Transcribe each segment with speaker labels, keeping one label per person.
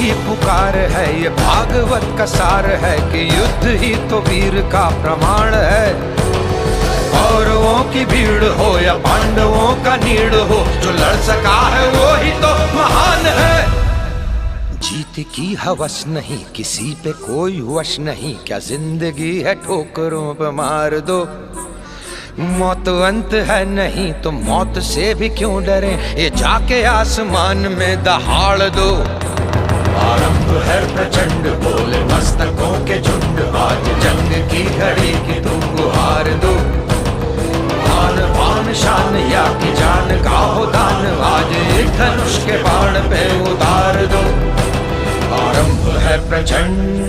Speaker 1: की पुकार है, ये भागवत का सार है कि युद्ध ही तो वीर का प्रमाण है। कौरवों की भीड़ हो या पांडवों का नीड़ हो, जो लड़ सका है वो ही तो महान है। जीत की हवस नहीं, किसी पे कोई वश नहीं, क्या जिंदगी है ठोकरों पे मार दो। मौत अंत है नहीं तो मौत से भी क्यों डरे, ये जाके आसमान में दहाड़ दो। आरंभ है प्रचंड, बोले मस्तकों के झुंड, आज जंग की घड़ी की तुम गुहार दो। आन बान शान या की जान का हो दान, आज एक धनुष के बाण पे उतार दो। आरंभ है प्रचंड।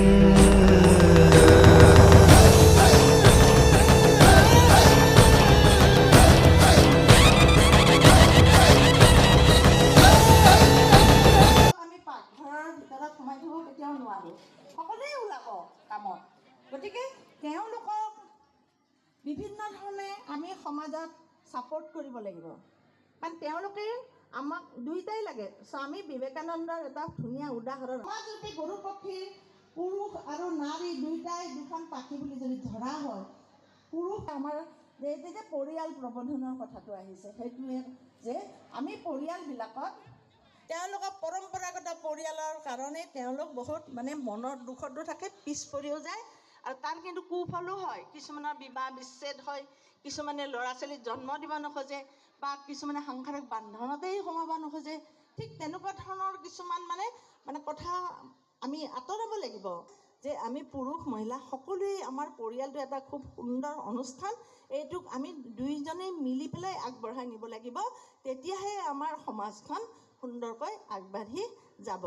Speaker 2: সকলোৱে ওলাব কামত, গতিকে তেওঁলোকক বিভিন্ন ধৰণে আমি সমাজত ছাপোৰ্ট কৰিব লাগিব, কাৰণ তেওঁলোকে আমাক দুইটাই লাগে। স্বামী বিবেকানন্দৰ এটা ধুনীয়া উদাহৰণ, সমাজৰূপী গৰু পক্ষীৰ পুৰুষ আৰু নাৰী দুইটাই দুখন পাখি বুলি যদি ধৰা হয়, পুৰুষ আমাৰ যে পৰিয়াল প্ৰবন্ধনৰ কথাটো আহিছে, সেইটোৱে যে আমি পৰিয়ালবিলাকত তেওঁলোকৰ পৰম্পৰাগত পৰিয়ালৰ কাৰণে তেওঁলোক বহুত মনৰ দুখতো থাকে, পিছ পৰিও যায়, আৰু তাৰ কিন্তু কুফলো হয়। কিছুমানৰ বিবাহ বিচ্ছেদ হয়, কিছুমানে ল'ৰা ছোৱালীক জন্ম দিব নোখোজে, বা কিছুমানে সাংসাৰিক বান্ধনতেই সোমাব নোখোজে। ঠিক তেনেকুৱা ধৰণৰ কিছুমান কথা আমি আঁতৰাব লাগিব, যে আমি পুৰুষ মহিলা সকলোৱে আমাৰ পৰিয়ালটো এটা খুব সুন্দৰ অনুষ্ঠান, এইটোক আমি দুইজনেই মিলি পেলাই আগবঢ়াই নিব লাগিব, তেতিয়াহে আমাৰ সমাজখন সুন্দৰকৈ আগবাঢ়ি যাব।